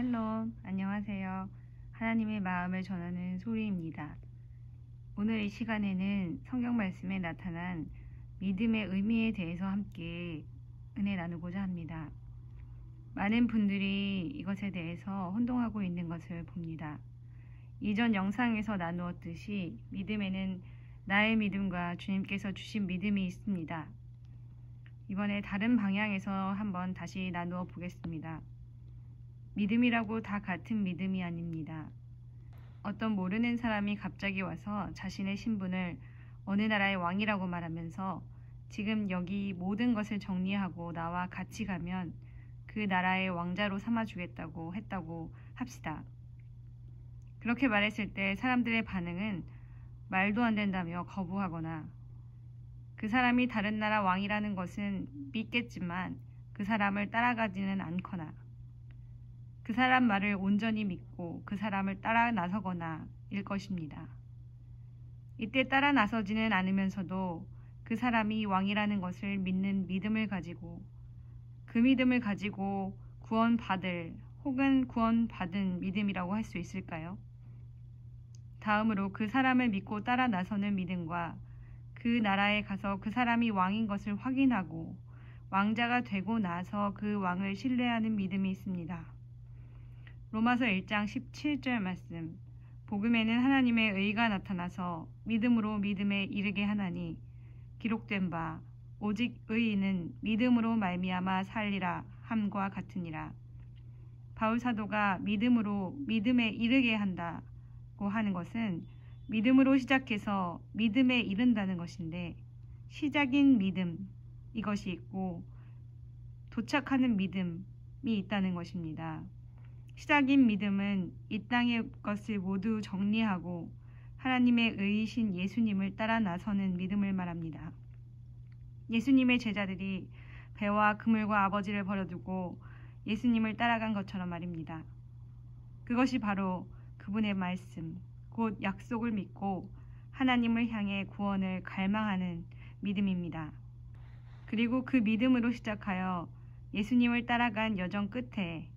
샬롬, 안녕하세요. 하나님의 마음을 전하는 소리입니다. 오늘 이 시간에는 성경 말씀에 나타난 믿음의 의미에 대해서 함께 은혜 나누고자 합니다. 많은 분들이 이것에 대해서 혼동하고 있는 것을 봅니다. 이전 영상에서 나누었듯이 믿음에는 나의 믿음과 주님께서 주신 믿음이 있습니다. 이번에 다른 방향에서 한번 다시 나누어 보겠습니다. 믿음이라고 다 같은 믿음이 아닙니다. 어떤 모르는 사람이 갑자기 와서 자신의 신분을 어느 나라의 왕이라고 말하면서 지금 여기 모든 것을 정리하고 나와 같이 가면 그 나라의 왕자로 삼아주겠다고 했다고 합시다. 그렇게 말했을 때 사람들의 반응은 말도 안 된다며 거부하거나 그 사람이 다른 나라 왕이라는 것은 믿겠지만 그 사람을 따라가지는 않거나 그 사람 말을 온전히 믿고 그 사람을 따라 나서거나 일 것입니다. 이때 따라 나서지는 않으면서도 그 사람이 왕이라는 것을 믿는 믿음을 가지고 그 믿음을 가지고 구원받을 혹은 구원받은 믿음이라고 할 수 있을까요? 다음으로 그 사람을 믿고 따라 나서는 믿음과 그 나라에 가서 그 사람이 왕인 것을 확인하고 왕자가 되고 나서 그 왕을 신뢰하는 믿음이 있습니다. 로마서 1장 17절 말씀, 복음에는 하나님의 의가 나타나서 믿음으로 믿음에 이르게 하나니 기록된 바 오직 의인은 믿음으로 말미암아 살리라 함과 같으니라. 바울 사도가 믿음으로 믿음에 이르게 한다고 하는 것은 믿음으로 시작해서 믿음에 이른다는 것인데, 시작인 믿음 이것이 있고 도착하는 믿음이 있다는 것입니다. 시작인 믿음은 이 땅의 것을 모두 정리하고 하나님의 의이신 예수님을 따라 나서는 믿음을 말합니다. 예수님의 제자들이 배와 그물과 아버지를 버려두고 예수님을 따라간 것처럼 말입니다. 그것이 바로 그분의 말씀, 곧 약속을 믿고 하나님을 향해 구원을 갈망하는 믿음입니다. 그리고 그 믿음으로 시작하여 예수님을 따라간 여정 끝에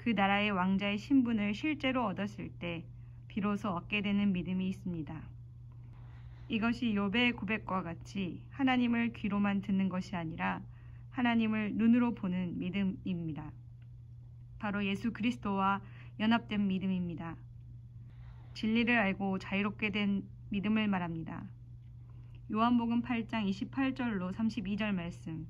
그 나라의 왕자의 신분을 실제로 얻었을 때 비로소 얻게 되는 믿음이 있습니다. 이것이 욥의 고백과 같이 하나님을 귀로만 듣는 것이 아니라 하나님을 눈으로 보는 믿음입니다. 바로 예수 그리스도와 연합된 믿음입니다. 진리를 알고 자유롭게 된 믿음을 말합니다. 요한복음 8장 28절로 32절 말씀,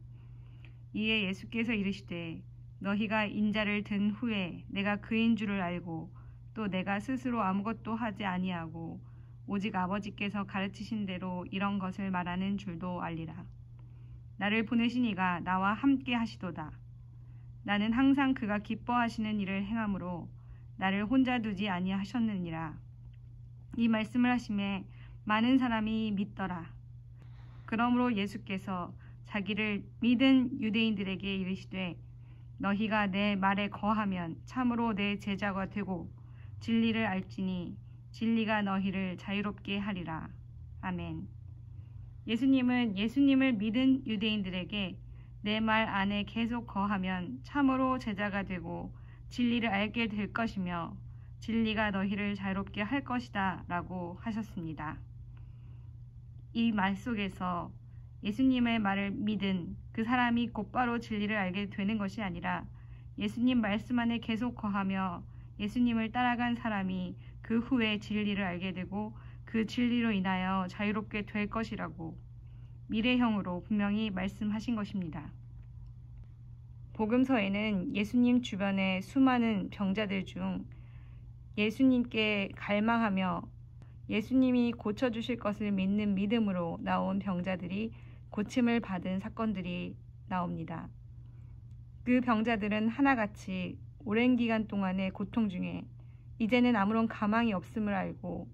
이에 예수께서 이르시되 너희가 인자를 든 후에 내가 그인 줄을 알고 또 내가 스스로 아무것도 하지 아니하고 오직 아버지께서 가르치신 대로 이런 것을 말하는 줄도 알리라. 나를 보내신 이가 나와 함께 하시도다. 나는 항상 그가 기뻐하시는 일을 행함으로 나를 혼자 두지 아니하셨느니라. 이 말씀을 하심에 많은 사람이 믿더라. 그러므로 예수께서 자기를 믿은 유대인들에게 이르시되 너희가 내 말에 거하면 참으로 내 제자가 되고 진리를 알지니 진리가 너희를 자유롭게 하리라. 아멘. 예수님은 예수님을 믿은 유대인들에게 내 말 안에 계속 거하면 참으로 제자가 되고 진리를 알게 될 것이며 진리가 너희를 자유롭게 할 것이다 라고 하셨습니다. 이 말 속에서 예수님의 말을 믿은 그 사람이 곧바로 진리를 알게 되는 것이 아니라 예수님 말씀 안에 계속 거하며 예수님을 따라간 사람이 그 후에 진리를 알게 되고 그 진리로 인하여 자유롭게 될 것이라고 미래형으로 분명히 말씀하신 것입니다. 복음서에는 예수님 주변의 수많은 병자들 중 예수님께 갈망하며 예수님이 고쳐주실 것을 믿는 믿음으로 나온 병자들이 고침을 받은 사건들이 나옵니다. 그 병자들은 하나같이 오랜 기간 동안의 고통 중에 이제는 아무런 가망이 없음을 알고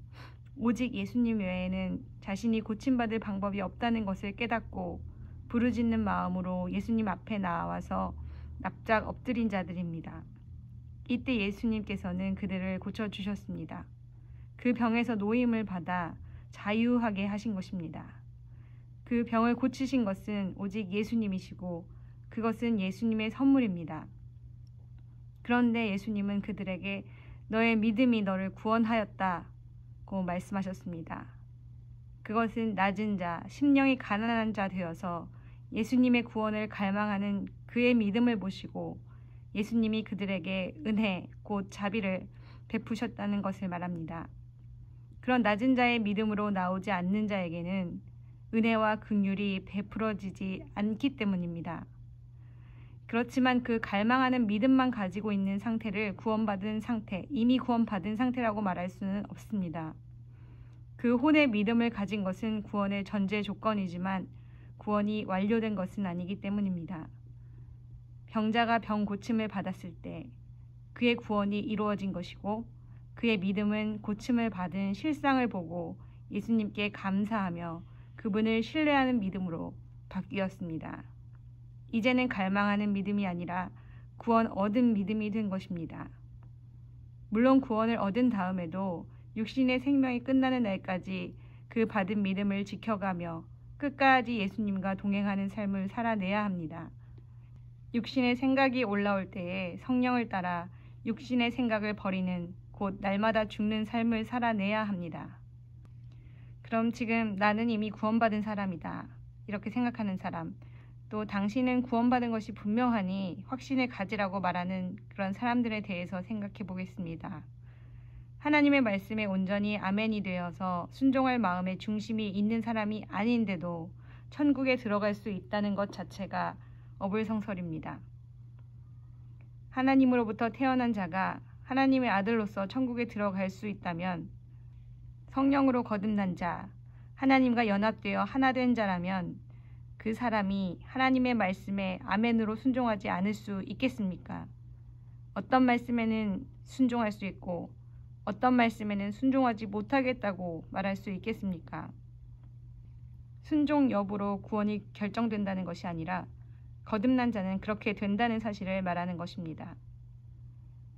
오직 예수님 외에는 자신이 고침받을 방법이 없다는 것을 깨닫고 부르짖는 마음으로 예수님 앞에 나와서 납작 엎드린 자들입니다. 이때 예수님께서는 그들을 고쳐주셨습니다. 그 병에서 노임을 받아 자유하게 하신 것입니다. 그 병을 고치신 것은 오직 예수님이시고 그것은 예수님의 선물입니다. 그런데 예수님은 그들에게 너의 믿음이 너를 구원하였다고 말씀하셨습니다. 그것은 낮은 자, 심령이 가난한 자 되어서 예수님의 구원을 갈망하는 그의 믿음을 보시고 예수님이 그들에게 은혜, 곧 자비를 베푸셨다는 것을 말합니다. 그런 낮은 자의 믿음으로 나오지 않는 자에게는 은혜와 긍휼이 베풀어지지 않기 때문입니다. 그렇지만 그 갈망하는 믿음만 가지고 있는 상태를 구원받은 상태, 이미 구원받은 상태라고 말할 수는 없습니다. 그 혼의 믿음을 가진 것은 구원의 전제 조건이지만 구원이 완료된 것은 아니기 때문입니다. 병자가 병 고침을 받았을 때 그의 구원이 이루어진 것이고 그의 믿음은 고침을 받은 실상을 보고 예수님께 감사하며 그분을 신뢰하는 믿음으로 바뀌었습니다. 이제는 갈망하는 믿음이 아니라 구원 얻은 믿음이 된 것입니다. 물론 구원을 얻은 다음에도 육신의 생명이 끝나는 날까지 그 받은 믿음을 지켜가며 끝까지 예수님과 동행하는 삶을 살아내야 합니다. 육신의 생각이 올라올 때에 성령을 따라 육신의 생각을 버리는 곧 날마다 죽는 삶을 살아내야 합니다. 그럼 지금 나는 이미 구원받은 사람이다. 이렇게 생각하는 사람, 또 당신은 구원받은 것이 분명하니 확신을 가지라고 말하는 그런 사람들에 대해서 생각해 보겠습니다. 하나님의 말씀에 온전히 아멘이 되어서 순종할 마음의 중심이 있는 사람이 아닌데도 천국에 들어갈 수 있다는 것 자체가 어불성설입니다. 하나님으로부터 태어난 자가 하나님의 아들로서 천국에 들어갈 수 있다면 성령으로 거듭난 자, 하나님과 연합되어 하나 된 자라면 그 사람이 하나님의 말씀에 아멘으로 순종하지 않을 수 있겠습니까? 어떤 말씀에는 순종할 수 있고 어떤 말씀에는 순종하지 못하겠다고 말할 수 있겠습니까? 순종 여부로 구원이 결정된다는 것이 아니라 거듭난 자는 그렇게 된다는 사실을 말하는 것입니다.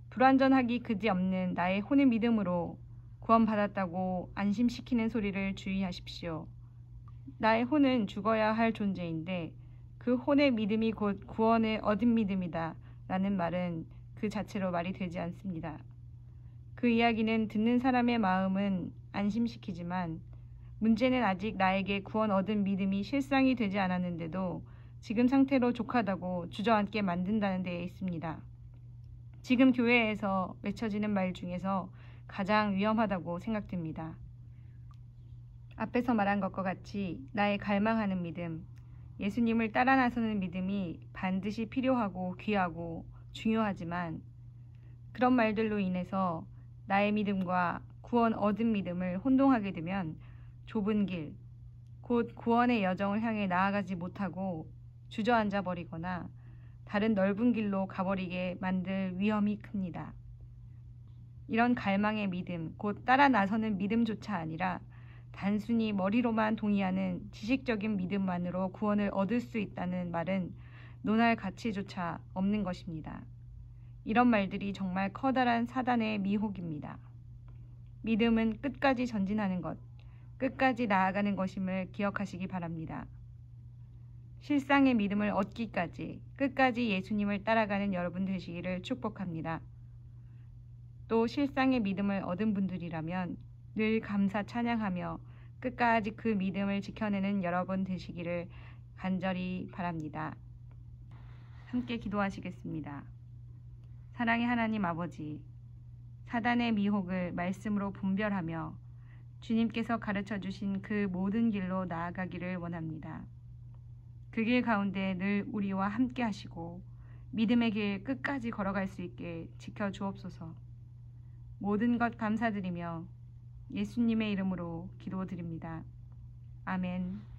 불완전하기 그지없는 나의 혼의 믿음으로 구원받았다고 안심시키는 소리를 주의하십시오. 나의 혼은 죽어야 할 존재인데 그 혼의 믿음이 곧 구원을 얻은 믿음이다 라는 말은 그 자체로 말이 되지 않습니다. 그 이야기는 듣는 사람의 마음은 안심시키지만 문제는 아직 나에게 구원 얻은 믿음이 실상이 되지 않았는데도 지금 상태로 족하다고 주저앉게 만든다는 데에 있습니다. 지금 교회에서 외쳐지는 말 중에서 가장 위험하다고 생각됩니다. 앞에서 말한 것과 같이 나의 갈망하는 믿음, 예수님을 따라 나서는 믿음이 반드시 필요하고 귀하고 중요하지만 그런 말들로 인해서 나의 믿음과 구원 얻은 믿음을 혼동하게 되면 좁은 길, 곧 구원의 여정을 향해 나아가지 못하고 주저앉아 버리거나 다른 넓은 길로 가버리게 만들 위험이 큽니다. 이런 갈망의 믿음, 곧 따라 나서는 믿음조차 아니라 단순히 머리로만 동의하는 지식적인 믿음만으로 구원을 얻을 수 있다는 말은 논할 가치조차 없는 것입니다. 이런 말들이 정말 커다란 사단의 미혹입니다. 믿음은 끝까지 전진하는 것, 끝까지 나아가는 것임을 기억하시기 바랍니다. 실상의 믿음을 얻기까지 끝까지 예수님을 따라가는 여러분 되시기를 축복합니다. 또 실상의 믿음을 얻은 분들이라면 늘 감사 찬양하며 끝까지 그 믿음을 지켜내는 여러분 되시기를 간절히 바랍니다. 함께 기도하시겠습니다. 사랑의 하나님 아버지, 사단의 미혹을 말씀으로 분별하며 주님께서 가르쳐 주신 그 모든 길로 나아가기를 원합니다. 그 길 가운데 늘 우리와 함께 하시고 믿음의 길 끝까지 걸어갈 수 있게 지켜주옵소서. 모든 것 감사드리며 예수님의 이름으로 기도드립니다. 아멘.